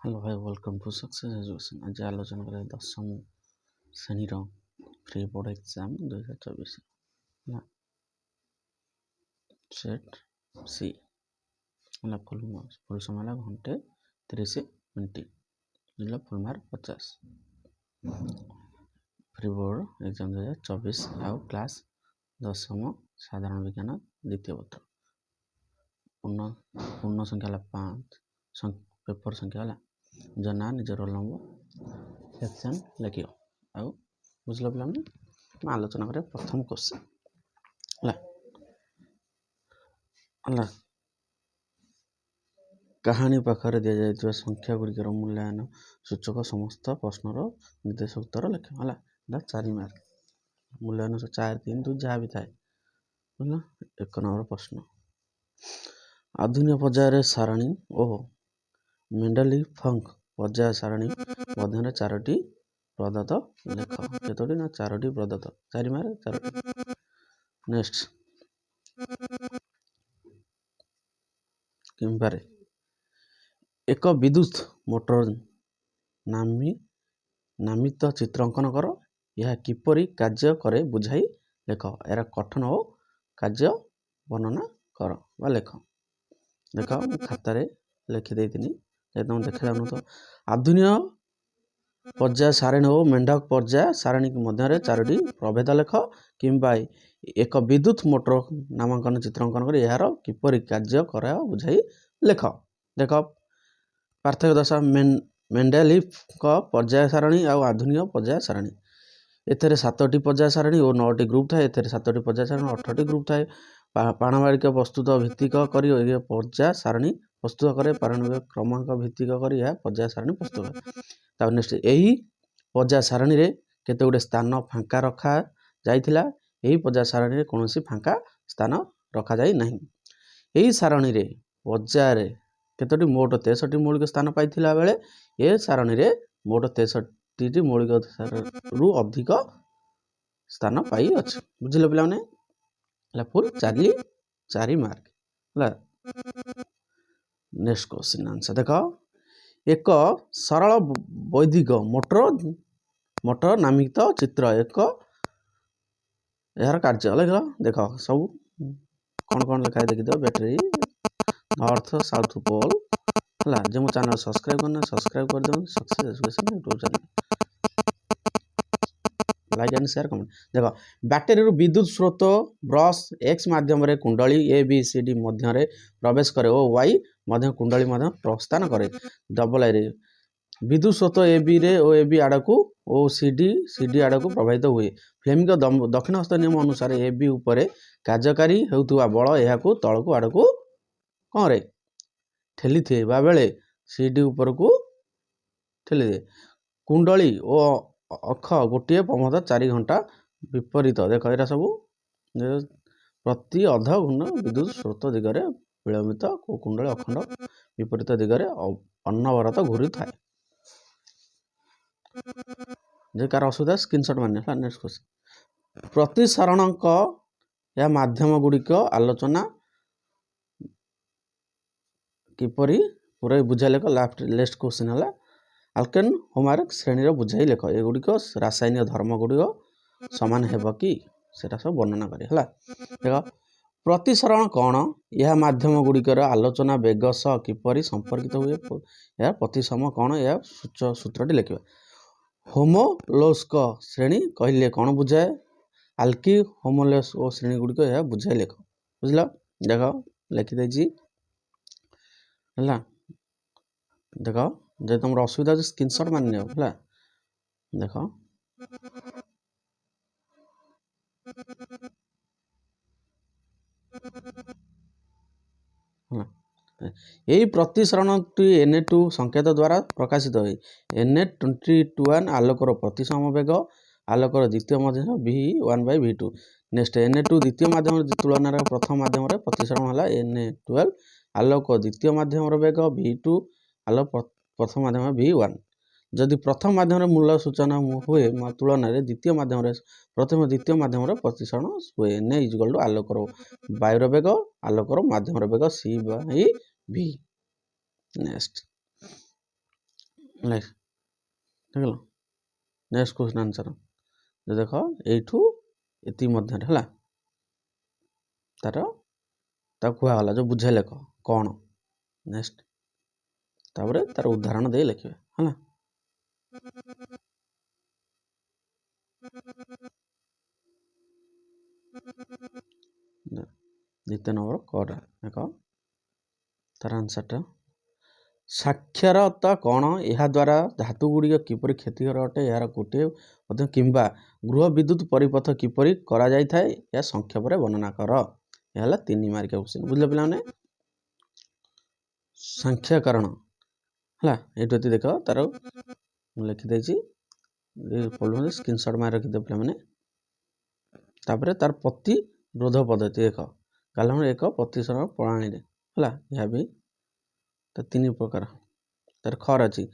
Hello भाई, welcome to success education. आज आलोचना करें दशम श्रेणीर फ्री बोर्ड एग्जाम 2024 सेट सी फुल समय घंटे 30 minute full mark 50 free board exam 2024 आउ क्लास दशम साधारण विज्ञान द्वितीय पत्र पूर्ण संख्या 5 पेपर संख्या निज ना निज रोल नंबर सेक्शन लिख आउ बुझल पे आलोचना करें प्रथम क्वेश्चन कहानी पाखर दि जाइए संख्या गुड़िकर मूल्यांकन सूचक समस्त प्रश्नर निर्देश उत्तर लिख है 4 मार्क मूल्यांकन 4 3 2 जहाँ भी थाए बुझल। 1 नंबर प्रश्न आधुनिक पर्यायर सारणी और मेंडेलिफंक पर्याय सारणी मध्य 4टी प्रदत्त लेख केतोटी ना 4टी प्रदत्त 4 मार्क 4टी। नेक्स्ट किंबारे एक विद्युत मोटर नामित चित्र अंकन कर यह किपरि कार्य करे बुझाई लेख यार गठन और कार्य वर्णना कर बा लेख देख खातार लिखिदे तुम देखा जाऊन तो आधुनिक पर्याय सारणी और मेंढक पर्याय सारणी मध्य 4टी प्रभेद लेख किंबा एक विद्युत मोटर नामांकन चित्र अंकन कर यार किपरि कार्य कर बुझाई लेख देख पार्थक्य दशा मेंडेलिफ पर्याय सारणी और आधुनिक पर्याय सारणी एथेर 7टी पर्याय सारणी और 9टी ग्रुप थाए 7टी पर्याय सारणी 18टी ग्रुप थाए पाणिबारिक प्रस्तुत भित्तिक कर पर्याय सारणी प्रस्तुत करे पारणिक क्रमांक भित्तिक कर पर्याय सारणी प्रस्तुत करे। नेक्स्ट यही पर्याय सारणी रे केते गुडे स्थान फांका रखा जाइथिला यही पर्याय सारणी रे कोनोसी फांका स्थान रखा जाई नहीं। यही सारणी रे पर्याय रे केतोटी मोट 63 मौलिक स्थान पाइथिला बेले ए सारणी रे मोट 63 मौलिक रु अधिक स्थान पाई अछि बुझिले पिला माने full 4 mark. Next question answer देख एक सरल वैदिक मोटर नामित चित्र एक यार कार्य लिख देख सब कौन लिखा है देखिए बैटरी नॉर्थ साउथ पोल है जो मो चैनल सब्सक्राइब करना सब्सक्राइब कर दें success education YouTube channel like and share comment देख बैटेरी विद्युत स्रोत ब्रश एक्स माध्यम कुंडली ए बी सी डी मध्य प्रवेश करे और वाई मध्य कुंडली प्रस्थान करे डबल आई विद्युत स्रोत ए बी रे ओ ए बी आड़ को ओ सी डी आड़ को प्रभावित हुए फ्लेमिंग दक्षिण हस्त नियम अनुसार ए बी उपरे कार्यकारी होउथुवा बल यह तल को आड़ को कौन रे ठेली थे बेले सी डी ऊपर को ठेली दे कुंडली और अक्ष गोटे प्रमोद 4 घंटा विपरीत देख यहाँ सब प्रति अध घूर्ण विद्युत स्रोत दिगरे विलंबित कुंडली अखंड विपरीत दिगरे अनवरत घूरी थाए जे कार असुविधा स्क्रीनशॉट मारने। नेक्स्ट क्वेश्चन प्रतिसारणक या माध्यम गुड़िक आलोचना किपरि पूरा बुझाई लेख लास्ट क्वेश्चन है आल्केन होमवर्क श्रेणी बुझाई लेख एगुड़िक रासायनिक धर्म गुड़िक सामान हेब कि सेटा सब वर्णना करें देख प्रतिसरण कौन यह माध्यम गुड़िकर आलोचना बेग सह किपरि संपर्कित हुए यार प्रतिसम कौन यह सूत्रटी लिखा होमोलोस्क श्रेणी कहले कौन बुझाए आल्की होमोलोस ओ श्रेणी गुड़िक यह बुझाई लेख बुझल देख लिखिदे है देख जो तुम असुविधा हो स्क्रीनशॉट मान नियो है देख यही प्रतिसरणटी Na2 संकेत द्वारा प्रकाशित हुए Na21 आलोकर प्रतिसम बेग आलोकर द्वितीय माध्यम V1/V2 नेक्स्ट Na2 द्वितीय माध्यम तुलन प्रथम माध्यम प्रतिसरण है Na12 आलोक द्वितीय माध्यम बेग V2 आलोक प्रथम माध्यम V1 जदि प्रथम माध्यम मूल सूचना हुए तुलन द्वितीय माध्यम प्रथम द्वितीय माध्यम प्रतिसरण हुए N इक्वल टू आलोकर वायुर बेग आलोकर माध्यम बेग C/V। नेक्स्ट देखल नेक्स्ट क्वेश्चन आंसर देख एठू एति मध्य है तार कहला जो बुझे लेख कौन नेक्स्ट तापर तार उदाहरण दे लिखे है द्वितीय नंबर कटा देख तार आंसरटा साक्षरता कौन यह द्वारा धातु गुड़िक किपरि क्षतिकर अटे यार गोटे किंबा गृह विद्युत परिपथ किपरि करा जाय थाए या संक्षेप वर्णना कर यह 3 मार्क क्वेश्चन बुझले पे सांख्यकरण है ये देख तार लिखिदे स्क्रीनशॉट मार रखिदे पे तापर तार प्रतिरोध पद्धति देख कालम एक प्रतिशत प्रणाली है यह भी 3 प्रकार तार खर अच्छी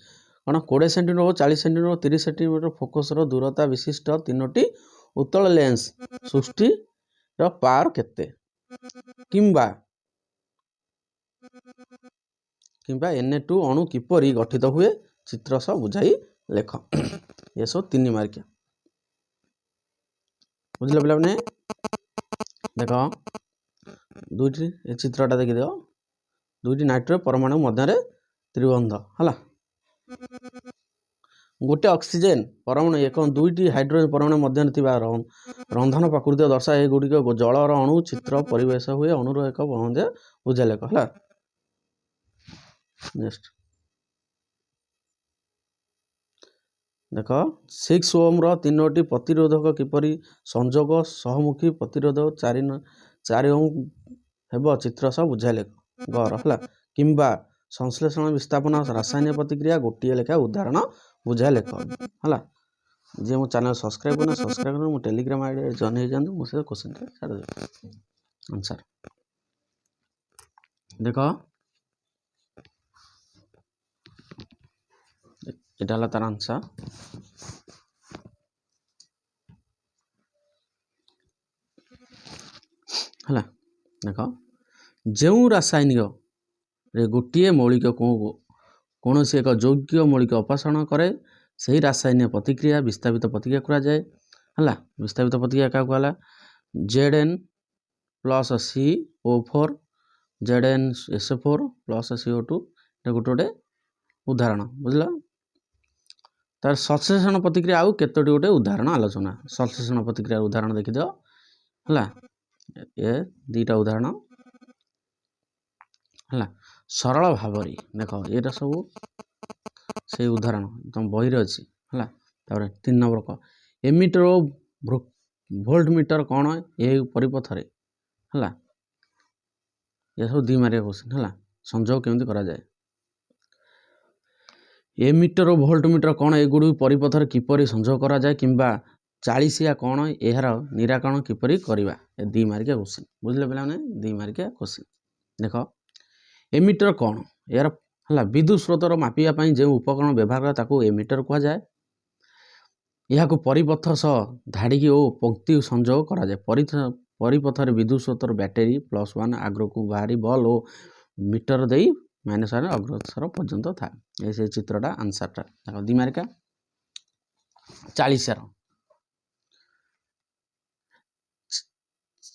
कौन 20 सेंटीमीटर 40 सेंटीमीटर 30 सेंटीमीटर फोकस दूरता विशिष्ट 3टी उत्तल लेंस सृष्टि पावर केते किंबा Na2 अणु किपरि गठित हुए चित्र सह बुझाई लेख ये सब 3 मार्क बुझल पे देख दुईटी चित्रटा देखी दियो दुईटी नाइट्रोजन परमाणु मध्य त्रिबंध है गोटे ऑक्सीजन परमाणु एक दुईटी हाइड्रोजन परमाणु मध्य रंधन प्रकृति दर्शाए गुड़िक जलर अणु चित्र परिवेश हुए अणुर एक मध्य बुझा लेख है नेक्स्ट देख 6 ओम 3टी प्रतिरोधक किपरि संजोग सहमुखी प्रतिरोधक 4 ओम हेब चित्र सह बुझा लेख गर है किंबा संश्लेषण विस्थापन रासायनिक प्रतिक्रिया गोटे लेखा उदाहरण बुझा लेख है जी मो चैनल सब्सक्राइब करना सब्सक्राइब कर टेलीग्राम आईडी जॉइन हो जाते मुझे क्वेश्चन छाड़ आंसर देख यहाँ तार आंसर है देख जो रासायनिक रे गोटे मौलिक कौन से एक योग्य मौलिक अपसारण करे से रासायनिक प्रतिक्रिया विस्थापित प्रतिक्रिया करा जाए है विस्थापित प्रतिक्रिया क्या कहला Zn plus CO4 ZnSO4 plus CO2 गोटे गोटे उदाहरण बुझल तार संश्लेषण प्रतिक्रिया आउ केतोटी गोटे उदाहरण आलोचना संश्लेषण प्रतिक्रिया उदाहरण देखिद है ये 2टा उदाहरण है सरल भाव देख ये सब से उदाहरण तुम बही अच्छी है 3 नंबर कह एमिटर भोल्ट मीटर कौन ये परिपथ है ये सब 2 मार्क क्वेश्चन है संजोग केमती करा जाए एमिटर और भोल्ट मीटर कौन एगुड़ी परिपथ किपरि संजोग करा जाए किंबा 40 या कौन यार निराकरण किपरि करवा 2 मार्क क्वेश्चन बुझले पे 2 मार्क क्वेश्चन देख एमिटर कौन यार है विद्युत स्रोतर मापिया जो उपकरण व्यवहार करे ताकू एमिटर कह जाए यह परिपथ सह धाड़ी और पंक्ति संजोग करा जाए परिपथ विद्युत स्रोतर बैटेरी +1 आग्र को बाहरी बल और मीटर दे -1 अग्रसर पर्यंत था ऐसे चित्रटा आंसरटा 2 मार्क 40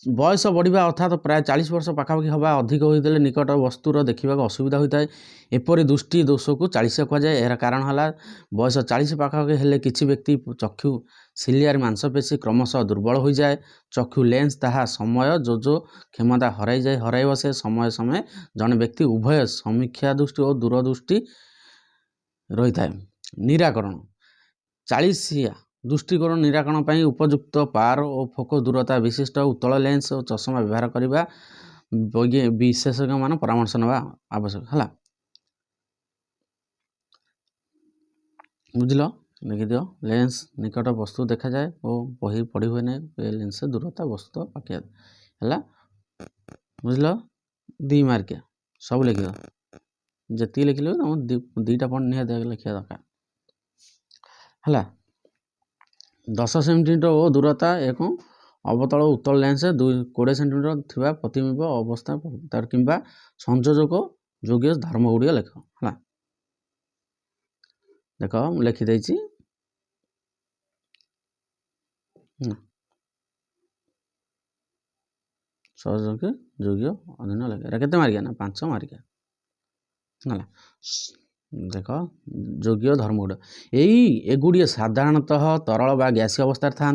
बयस बढ़िया अर्थात प्राय 40 वर्ष पाखापाखि हवा अधिक होते निकट वस्तुर देखा असुविधा होता है एपरी दृष्टि दोष को 40 कहुए यार कारण है बयस 40 पाखापाखि हेले किसी व्यक्ति चक्षु सिलियार मांसपेशी क्रमशः दुर्बल हो जाए चक्षु लेंस ताहा समय जो क्षमता हराई बसे समय समय जड़े व्यक्ति उभय समीक्षा दृष्टि और दूरदृष्टि रही है निराकरण 40 दृष्टिकोण निराकरण पर उपयुक्त पार और फोकस दूरता विशिष्ट उत्तल लेंस और चषमा व्यवहार करने विशेषज्ञ मान परामर्श ना आवश्यक है बुझल देखिद लेंस निकट वस्तु देखा जाए और बही पढ़ी हुए नहीं लेंस दूरता वस्तु पाखे है बुझल 2 मार्क सब लिखिद जी लिखिले 2टा पॉइंट निहाती लिखा दरकार है 10 सेंटीमीटर और दूरता एक अवतल उत्तल लेंस 20 सेंटीमीटर थिबा प्रतिबिंब अवस्था तार किंबा संयोजक योग्य धर्म गुड़िया लेख है देख मु लिखिदे सहयोगी जोग्य अधीन लेखा के मार्किया ना 5 मार्किया है। देख जोग्य धर्म गुड़ यही एगुड़िए साधारणतः तरल बा गैसीय अवस्था था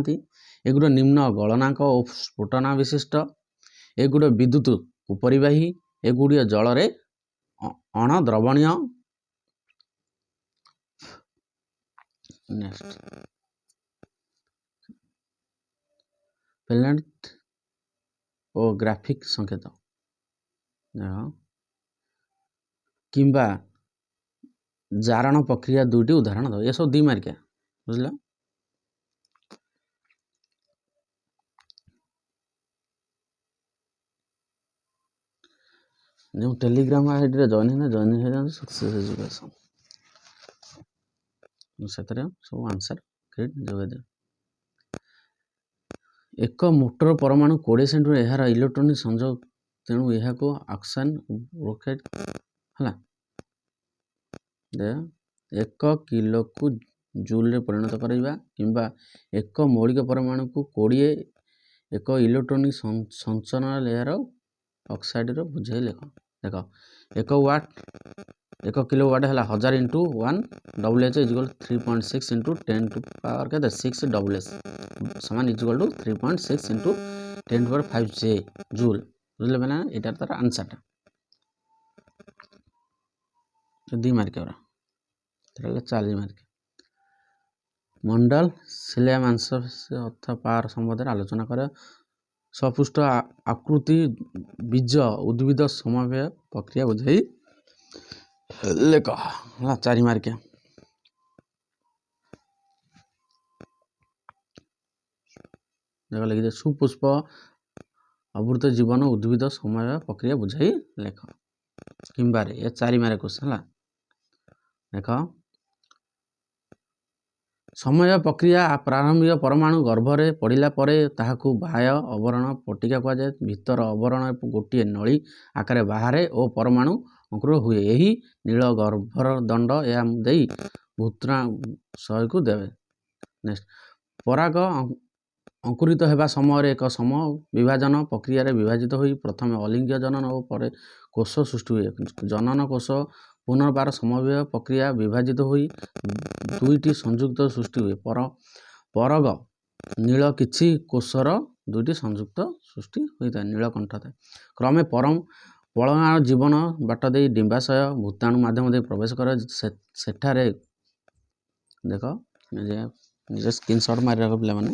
एगुड़ निम्न गलनांक और स्फुटना विशिष्ट एगुड़ विद्युत उपरिवाही एगुड़िए जल रे अणद्रवणीय। नेक्स्ट पेलेंट और ग्राफिक संकेत किंबा जारण प्रक्रिया दुईटी उदाहरण दो ये सब 2 मार्किया बुझल। जो टेलीग्राम आईडी रे जॉइन हो जान सक्सेस एजुकेशन सेतरे सब आंसर क्रेडिट जोगे दे। एक मोटर परमाणु 20 सेंटीमीटर यार इलेक्ट्रॉनिक संयोग तेणु यह को ऑक्सीजन रॉकेट हला दे 1 किलो को जूल रे परिणत करैबा किंबा एक मौलिक परमाणु को 20 एक इलेक्ट्रॉनिक संचरण लेयर ऑक्साइड रो बुझाई लेख। देख 1 वाट 1 किलो वाट है 1000 into 1 WH equal 3.6 into 10 to power के 6 WS समान equal to 3.6 into 10 to 5 J joule बुझले बना एटा तार आंसर 2 मार्क और 40 मार्क। मंडल सिलिया मांस अर्थात पावर संबंध आलोचना करे सपुष्ट आकृति बीज उद्भिद समवाय प्रक्रिया बुझाई लेख 4 मार्क। देख लिखिदे सुपुष्प अवृत जीवन उद्भिद समवाय प्रक्रिया बुझाई लेख किंबा रे ये 4 मार्क क्वेश्चन है। देख समय प्रक्रिया प्रारंभिक परमाणु गर्भरे पड़िला परे ताहाकु बाह्य अवरण पट्टिका कह जाए भीतर अवरण गोटे नली आकार बाहर और परमाणु अंकुर हुए यही नील गर्भर दंड या देई भूत्राशय को देवे। नेक्स्ट पराग अंकुरित हेबा समय एक सम विभाजन प्रक्रिया रे विभाजित होई प्रथम अलिंग्य जनन और पर कोष सृष्टि हुए जनन कोष पुनर्बार समवाय प्रक्रिया विभाजित होई दुईटी संयुक्त सृष्टि हुए परग नील किछि कोषर दुईटी संयुक्त सृष्टि होता है नीलकंठ था क्रमे परम पलना जीवन बाट दे डिंबाशय भूताणु माध्यम दे प्रवेश करे सेठारे देख निजे स्क्रीनशॉट मारि रख पिला माने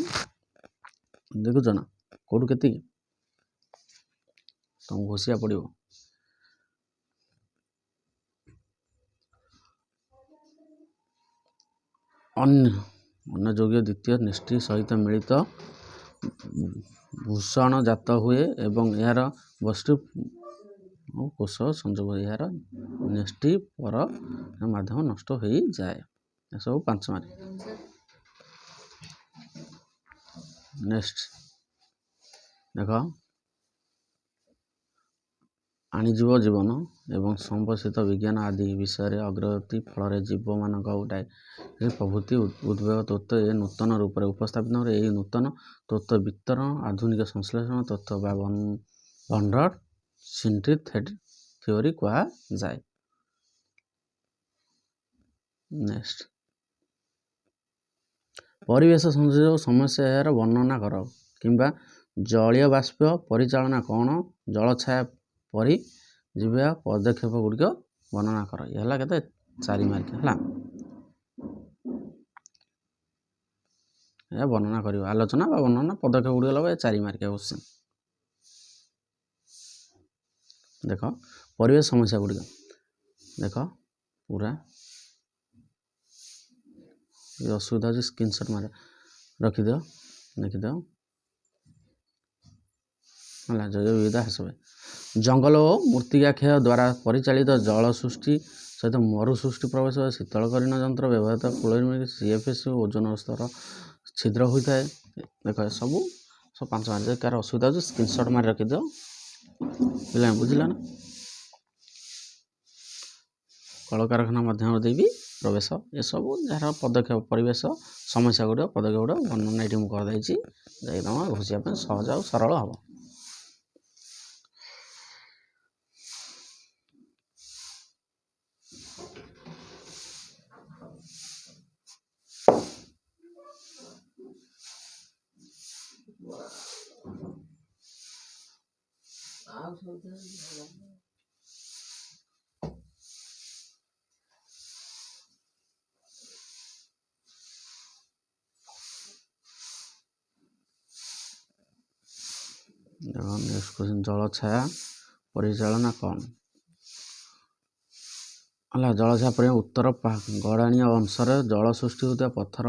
देखुछ ना कोड केती तुम घोषिया पड़िबो। अन्य जोग्य द्वितीय निष्ठि सहित मिलित भूषण जात हुए एवं यार वस्तु कोष संयोग यार निष्ठि पर माध्यम नष्ट हो जाए सब 5 मार्क। नेक्स्ट देख आणीजीव जीवन एवं संबंधित विज्ञान आदि विषय अग्रगति फल जीव मान प्रभृति उद्वेग तत्व ए नूतन रूप से उपस्थापित हो यही नूतन तत्व वितरण आधुनिक संश्लेषण तत्व बंडर सिंथेटिक थ्योरी कहा जाए। नेक्स्ट परिवेश संयोजक समस्या यार वर्णना कर किंबा जलीय बाष्प परिचालना कौन जल छाया परी जीवा पदक्षेप गुड़िक वर्णना कर यह के 4 मार्क है यह वर्णना कर आलोचना वर्णना पदक्षेप गुड़िक लगे 4 मार्क क्वेश्चन। देख परिवेश समस्या गुड़िक देख पूरा असुविधा अच्छे स्क्रीनशॉट मार रखिद लिखिद है जैव विविधता ह्रास हुए जंगल और मृत्तिका क्षय द्वारा परिचालित जल सृष्टि सहित मरु सृष्टि प्रवेश शीतलकरण यंत्र व्यवहृत क्लोरीन CFS ओजन स्तर छिद्र होता है। देख सब 5 मार्क कार असुविधा अच्छे स्क्रीनशॉट मार रखिद बुझल ना कलकारखाना माध्यम देवी प्रवेश ये सब जार पदक्षेप परिवेश समस्या गुड़ पदक्षेप गुड़ वर्णना ये करदे तुम घोषिया सहज और सरल हम। नेक्स्ट क्वेश्चन जल छाया परिचालना कौन है। जल छाया पर उत्तर गड़ाणी अंशर जल सृष्टि होता पत्थर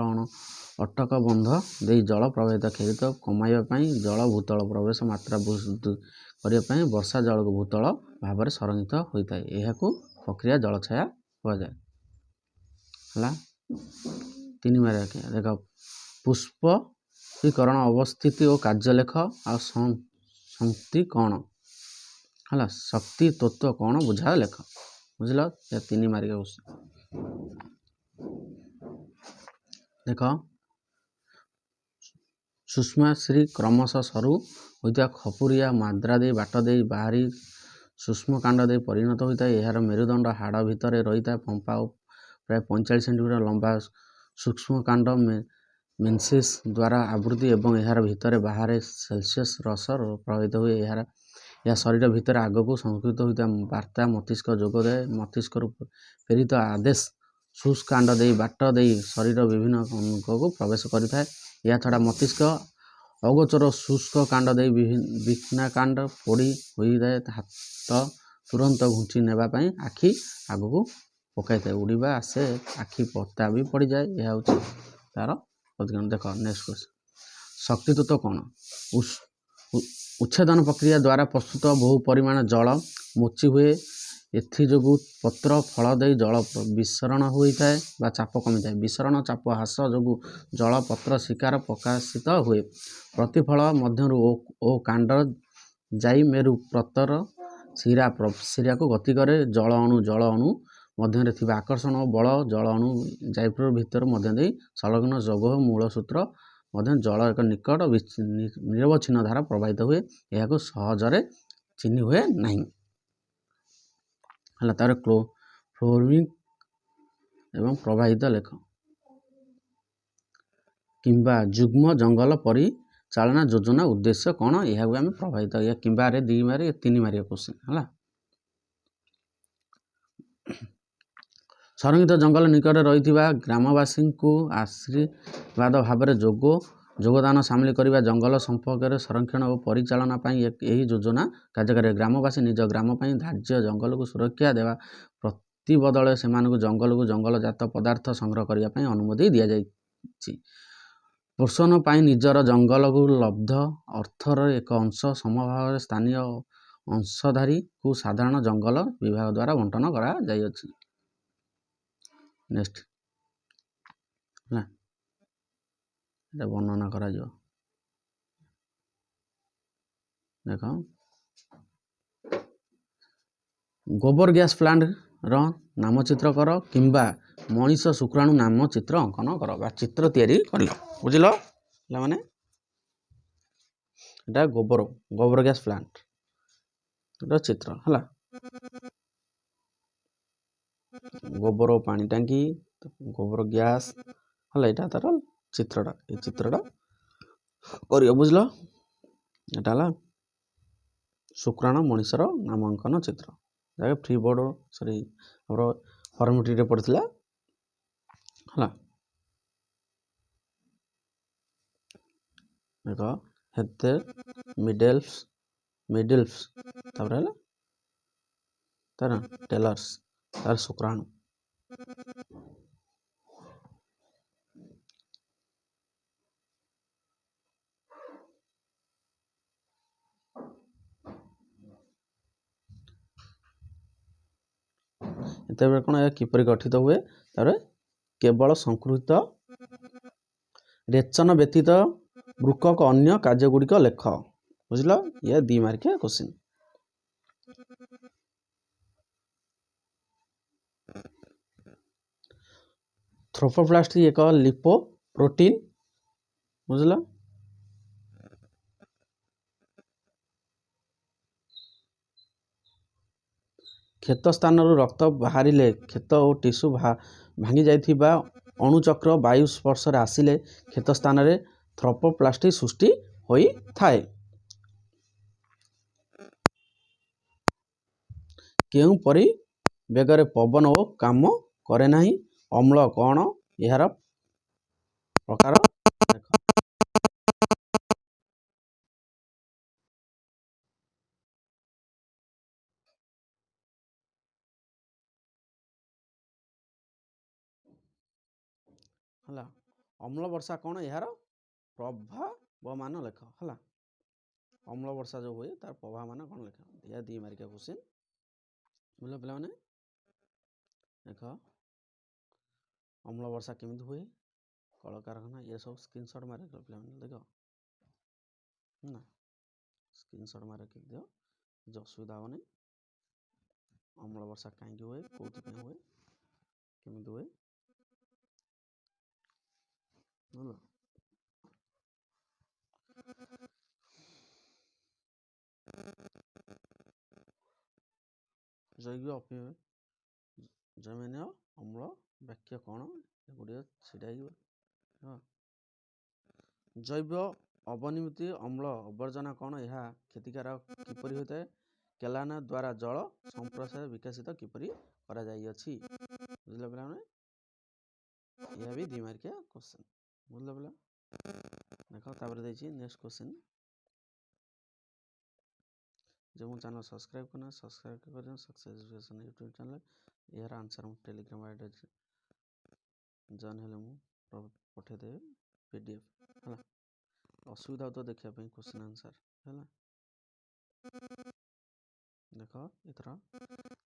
अटक बंध दे जल प्रवाहित क्षरित कमाइवाई जल भूतल प्रवेश मात्रा वृद्धि करने वर्षा जल को भूतल भाव में संरक्षित होता है यह प्रक्रिया जल छाया कहुए। 3 मार्क देख पुष्पीकरण अवस्थिति और कार्यलेख आ शक्ति कौन है शक्ति तत्व कौन बुझा लेख बुझल 3 मार्क देख सूक्ष्म श्री क्रमश सरु होता खपुरिया माद्रा दे बाट दे बाहरी सूक्ष्म कांड दे परिणत होता है यार मेरुदंड हाड़ भितर रही है पंपा प्राय 45 सेंटीमीटर लंबा सूक्ष्म कांड मेन्सिस द्वारा आवृत्ति एवं यार भितर बाहर सेल्सियस रस प्रभावित हुए यह शरीर भितर आग को संस्कृत होता वार्ता मस्तिष्क जोग दे मस्तिष्क प्रेरित आदेश शुष्क कांड दे बाट दे शरीर विभिन्न अंग को प्रवेश करें या छड़ा मस्तिष्क अगोचर शुष्क कांड दे विघ्ना कांड पोड़ी होता है हाथ तुरंत घुंची नेबाई आखि आग को पकई था उड़ा आसे आखि पता भी पड़ जाए यह हूँ तार प्रतिगण। देख नेक्स्ट क्वेश्चन शक्ति तत्व कौन उच्छेदन प्रक्रिया द्वारा प्रस्तुत बहु परिमाण जल मोची हुए एथिजोगु पत्र फल दे जल विसरण होता है चाप कमी था विसरण चाप ह्रास जोगु जल पत्र शिकार प्रकाशित हुए प्रतिफल मध्य ओ कांड जाई मेरु प्रतर शिरा को गति करे जल अणु मध्य थिबा आकर्षण और बल जल अणु जाइपुर भितर मध्य दे संलग्न जोग मूल सूत्र मध्य जल एक निकट निरवच्छिन्न धारा प्रवाहित हुए यह सहजरे चिन्ह हुए नहीं है तार फ्लोरिंग एवं प्रवाहित लेख किंबा जुग्म जंगल परिचालना योजना उद्देश्य कौन यह आम प्रभावित या किंबा 2 मार्क 3 मार्क क्वेश्चन है। संरक्षित जंगल निकट रही ग्रामवासी को आशीर्वाद भाव योगदान सामिल करने जंगल संपर्क में संरक्षण और परिचालना यही योजना कार्यकारी ग्रामवासी निज ग्राम धार्य जंगल को सुरक्षा देवा प्रतिबदले से जंगल को जंगलजात पदार्थ संग्रह करने अनुमति दि जाए पोषण पर निजर जंगल को लब्ध अर्थर एक अंश समभाव स्थानीय अंशधारी को साधारण जंगल विभाग द्वारा बंटन करा जाइए। नेक्स्ट वर्णना करा जो देख गोबर गैस प्लांट रो नामचित्र कर किंबा मनीष शुक्राणु नाम चित्र अंकन कर बा चित्र तैयारी कर बुझल माने एटा गोबर गैस प्लांट चित्र है गोबर पानी टांकी गोबर गैस है यहाँ तार चित्रटा ये चित्रटा कर बुझल यहाँ शुक्राणु मनीषर नामांकन चित्र जगह फ्री बोर्ड सॉरी आम फर्मेटी पड़ता है देख हेते मिडल्स तार टेलर्स तार शुक्राणु कौन किपर गठित हुए तार केवल संकृत रेचन व्यतीत वृक्क अन्य कार्यगुड़िक लेख बुझल ये 2 मार्क क्वेश्चन। ଥ୍ରୋମ୍ବୋପ୍ଲାଷ୍ଟ ଏକ ଲିପୋପ୍ରୋଟିନ୍, ବୁଝିଲ। କ୍ଷତ ସ୍ଥାନରୁ ରକ୍ତ ବାହାରିଲେ କ୍ଷତ ଓ ଟିସ୍ୟୁ ଭାଙ୍ଗି ଯାଇଥିବା ଅଣୁଚକ୍ର ବାୟୁ ସ୍ପର୍ଶରେ ଆସିଲେ କ୍ଷତ ସ୍ଥାନରେ ଥ୍ରୋମ୍ବୋପ୍ଲାଷ୍ଟ ସୃଷ୍ଟି ହୋଇଥାଏ। କେଉଁ ପରିବେଗରେ ପବନ ଓ କାମ କରେ ନାହିଁ? ଅମ୍ଳ କ'ଣ? ଏହାର ପ୍ରକାର ଦେଖ। ହେଲା, ଅମ୍ଳ ବର୍ଷା କ'ଣ? ଏହାର ପ୍ରଭାବମାନ ଲେଖ। ହେଲା, ଅମ୍ଳ ବର୍ଷା ଯେଉଁ ହୁଏ ତାର ପ୍ରଭାବମାନ କ'ଣ ଲେଖ। ଏହା 2 ମାର୍କିଆ କ୍ୱେଶ୍ଚିନ୍। ବୁଝିଲ ପିଲାମାନେ, ଦେଖ ଅମ୍ଳ ବର୍ଷା କେମିତି ହୁଏ, କଳକାରଖାନା, ଏ ସବୁ ସ୍କ୍ରିନଶଟ୍ ମାରି ରଖିବ ପିଲାମାନେ। ଦେଖ ନା, ସ୍କ୍ରିନଶଟ୍ ମାରି ରଖିଦିଅ, କିଛି ଅସୁବିଧା ହେବନି। ଅମ୍ଳ ବର୍ଷା କାହିଁକି ହୁଏ, କେଉଁଥିପାଇଁ ହୁଏ, କେମିତି ହୁଏ, ହେଲା। ଜୈବୀୟ ଅମ୍ଳ ବାକ୍ୟ କ'ଣ? ଏଗୁଡ଼ିକ ଛିଡ଼ାଇ ଜୈବ ଅବନିର୍ମିତ ଅମ୍ଳ ଅବର୍ଜନା କ'ଣ? ଏହା କ୍ଷତିକାରକ କିପରି ହୋଇଥାଏ? କେଲାନ ଦ୍ୱାରା ଜଳ ସମ୍ପ୍ରସାରଣ ବିକଶିତ କିପରି କରାଯାଇଅଛି? ବୁଝିଲ ପିଲାମାନେ, ଏହା ବି 2 ମାର୍କିଆ କ୍ୱେଶ୍ଚିନ୍। ବୁଝିଲ ପିଲା, ଦେଖ ତାପରେ ଦେଇଛି ନେକ୍ସଟ କ୍ୱେଶ୍ଚିନ୍। जो मो चैनल सब्सक्राइब करना, सब्सक्राइब कर सक्सेस एजुकेशन यूट्यूब चैनल। यार आंसर मु टेलीग्राम आईडी जॉइन हेले मु पठे देबे पीडीएफ। हला, असुविधा तो देखिया पे क्वेश्चन आंसर हैला। देखो इथरा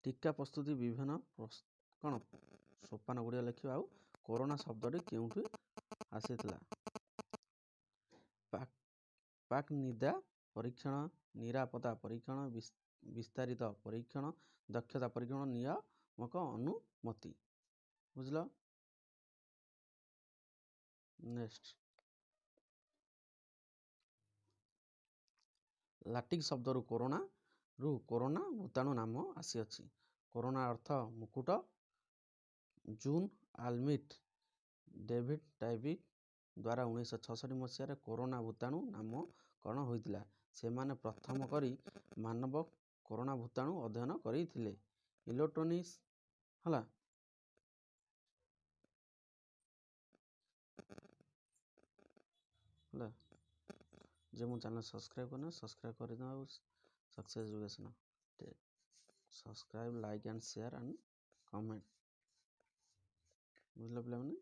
टीका प्रस्तुति विभिन्न कौन सोपान गुड़िया लिखा। आउ कोरोना शब्द क्यों आसीला? पाक निदा परीक्षण, निरापत्ता परीक्षण, विस्तारित परीक्षण, दक्षता परीक्षण, नियामक अनुमति। बुझल। नेक्स्ट, लाटिक शब्द रु कोरोना भूताणु नाम आसी। कोरोना अर्थ मुकुट। जून आलमिट डेविड टाइबिक द्वारा 1966 मसीह कोरोना भूताणु नामकरण होता। सेमाने प्रथम करी मानव कोरोना भूताणु अध्ययन करथिले। इलेक्ट्रोनिक्स हला, जे मो चैनल सब्सक्राइब करना, सब्सक्राइब कर देना। Success education subscribe, like and share and comment. बुझल पिला माने।